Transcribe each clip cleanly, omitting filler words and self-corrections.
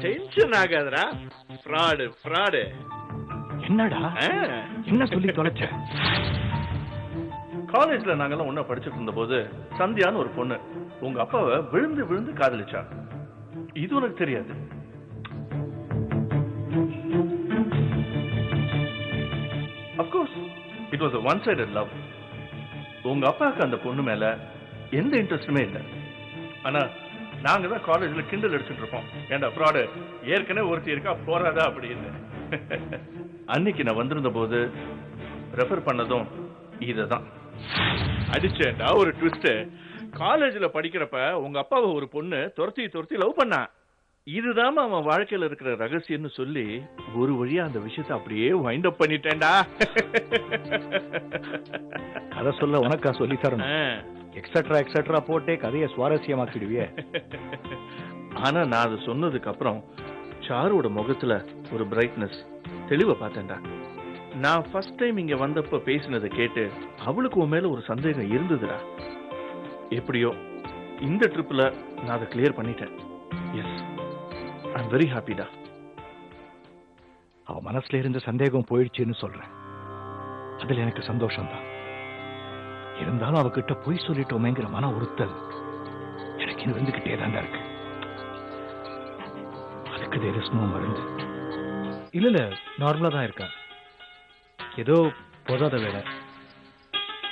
Tension ஆகாதடா. Fraud. என்னடா என்ன சொல்லி தொலைச்ச? காலேஜ்ல நாங்கெல்லாம் ஒண்ணா படிச்சுட்டு இருந்த போது சந்தியான்னு ஒரு பொண்ணு உங்க அப்பாவை விழுந்து விழுந்து காதலிச்சா. இது உனக்கு தெரியாது. Of course it was a one-sided love. உங்க அப்பாவுக்கு அந்த பொண்ணு மேல எந்த இன்ட்ரெஸ்டுமே இல்லை. ஆனா நாங்க தான் காலேஜ்ல கிண்டல் அடிச்சுட்டு இருப்போம், ஏண்டா ஃப்ராடு, ஏற்கனவே ஒருத்தி இருக்கா போறாதா அப்படின்னு. அன்னைக்கு நான் வந்திருந்த போது ரெஃபர் பண்ணதும் இததான் அடிச்சேன்டா ஒரு ட்விஸ்ட். காலேஜ்ல படிக்கிறப்ப உங்க அப்பாவை ஒரு பொண்ணு துரத்தி லவ் பண்ணா. இதுதான் அவன் வாழ்க்கையில இருக்கிற ரகசியம்னு சொல்லி ஒரு வழியா அந்த விஷயத்தை அப்படியே வைண்ட் அப் பண்ணிட்டேன்டா. கதை சொல்ல உனக்கா சொல்லி தரணும்? எக்ஸெட்ரா போட்டே கதையை சுவாரஸ்யமாக்கிடுவியே. ஆனா நான் அது சொன்னதுக்கு அப்புறம் சாருவோட முகத்துல ஒரு பிரைட்னஸ், தெளிவை பார்த்தேன்டா. நான் ஃபர்ஸ்ட் டைம் இங்க வந்தப்ப பேசினதை கேட்டு அவளுக்கு உன் மேல ஒரு சந்தேகம் இருந்ததுடா. எப்படியோ இந்த ட்ரிப்ல நான் அதை கிளியர் பண்ணிட்டேன். எஸ், ஐ அம் வெரி ஹாப்பிடா. அவ மனசுல இருந்த சந்தேகம் போயிடுச்சுன்னு சொல்றேன். அதுல எனக்கு சந்தோஷம் தான். இருந்தாலும் அவகிட்ட பொய் சொல்லிட்டோமேங்கிற மன உறுத்தல் எனக்கு இது வந்துகிட்டே தான் இருக்கு. அதுக்கு தேரஸ்னோ மருந்து இல்ல நார்மலா தான் இருக்கா. ஏதோ போதாத வேலை.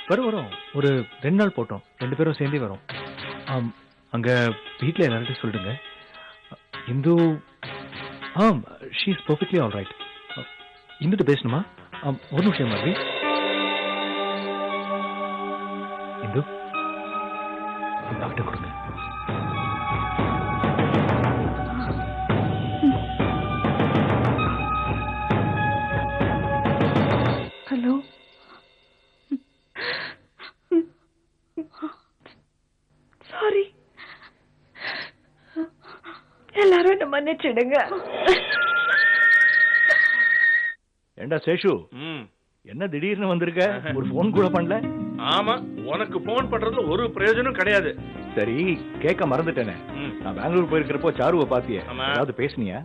வரும் ஒரு 2 நாள் போட்டோம், 2 பேரும் சேர்ந்தே வரோம். அங்க வீட்டில் எல்லார்ட்டையும் சொல்லிடுங்க. Indhu she is perfectly all right. இந்துட்டு பேசணுமா? ஒரு நிமிஷம் மாதிரி. இந்து டாக்டர் கொடுங்க. ஹலோ, சாரி, எல்லாரும் என்ன மன்னிச்சிடுங்க. ஏண்டா சேஷு, என்ன திடீர்னு வந்திருக்க? ஒரு போன் கூட பண்ணல? ஆமா, உனக்கு போன் பண்றதுல ஒரு பிரயோஜனம் கிடையாது. சரி, கேட்க மறந்துட்டேனே. நான் பெங்களூர் போயிருக்கிறப்போ சாருவை பாத்தியே, ஏதாவது பேசுனியா?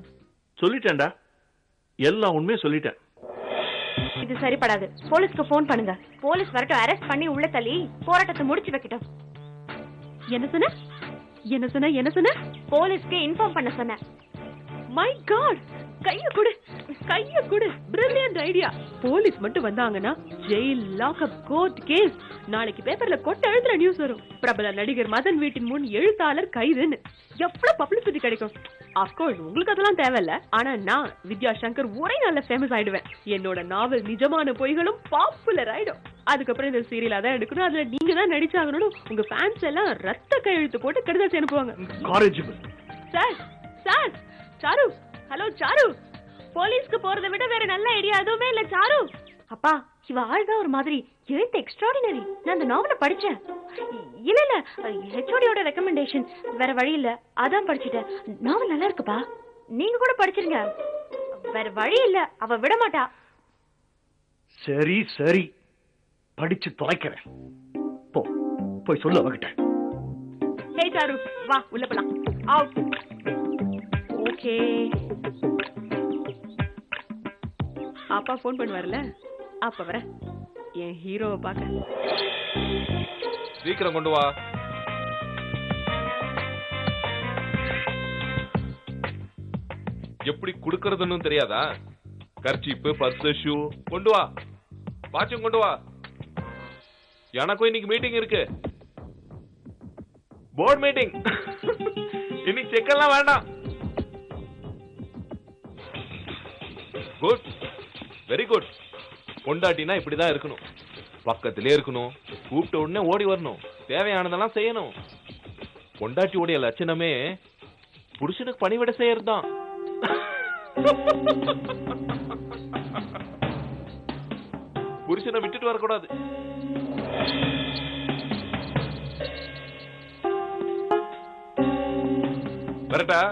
சொல்லிட்டேன்டா, எல்லா உண்மையும் சொல்லிட்டேன். இது சரிப்படாது. போலீஸ்க்கு போன் பண்ணுங்க. போலீஸ் வரட்டும், அரெஸ்ட் பண்ணி உள்ள தள்ளி போராட்டத்தை முடிச்சு வைக்கட்டும். என்ன சொன்ன? போலீஸ்க்கு இன்ஃபார்ம் பண்ண சொன்னேன். மை காட், கைய கொடு. Brilliant idea. போலீஸ் மட்டும் வந்தாங்கன்னா ஜெயில், லாக்அப், கோர்ட் கேஸ். நாளைக்கு பேப்பர்ல கொட்ட எழுதுற நியூஸ் வரும். பிரபல நடிகர் மதன் வீட்டின் முன் எழுத்தாளர் கைதுன்னு. எவ்வளவு பப்ளிசிட்டி கிடைக்கும். அப்கோர்ஸ் உங்களுக்கு அதெல்லாம் தேவையில்ல. ஆனா நான் வித்யாசங்கர் ஒரே நாள்ல ஃபேமஸ் ஆயிடுவேன். என்னோட நாவல் நிஜமான பொய்களும் பாப்புலர் ஆயிடும். அதுக்கப்புறம் இந்த சீரியல் அதான் எடுக்கணும், அதுல நீங்க தான் நடிச்சாகணும். உங்க ஃபேன்ஸ் எல்லாம் ரத்த கையெழுத்து போட்டு கடிதாசி அனுப்புவாங்க. சார் சாரு, ஹலோ சாரு, போலீஸ்க்கு போறதை விட வேற நல்ல ஐடியா எதுவுமே இல்ல சாரு. அப்பா, இவ ஆள்தான் ஒரு மாதிரி. எழுத்து எக்ஸ்ட்ராடினரி. நான் அந்த நாவலை படிச்சேன். இல்ல ஹெச்ஓடியோட ரெக்கமெண்டேஷன். வேற வழி இல்ல, அதான் படிச்சுட்டேன். நாவல் நல்லா இருக்குப்பா, நீங்க கூட படிச்சிருங்க. வேற வழி இல்ல, அவ விட மாட்டா. சரி, படிச்சு தொலைக்கிறேன். போய் சொல்ல அவகிட்ட. ஹே சாரு, வா உள்ள போலாம். ஓகே, அப்பா போன் பண்ணுவார்ல, அப்ப வர என் ஹீரோவை பார்க்க. சீக்கிரம் கொண்டு வா. எப்படி குடுக்கறதுன்னு தெரியாதா? கர்ச்சீப்பு, பர்ஸ், ஷூ கொண்டு வா. வாட்சும் கொண்டு வா. எனக்கும் இன்னைக்கு மீட்டிங் இருக்கு, போர்ட் மீட்டிங். இன்னைக்கு செக்கெல்லாம் வேண்டாம். Good, very good. பொண்டாட்டினா இப்படிதான் இருக்கணும். பக்கத்திலே இருக்கணும், கூப்பிட்ட உடனே ஓடி வரணும், தேவையானதெல்லாம் செய்யணும். பொண்டாட்டியோடைய லட்சணமே புருஷனுக்கு பணிவிட செய்யறதுதான். புருஷனை விட்டுட்டு வரக்கூடாது. வரட்டா?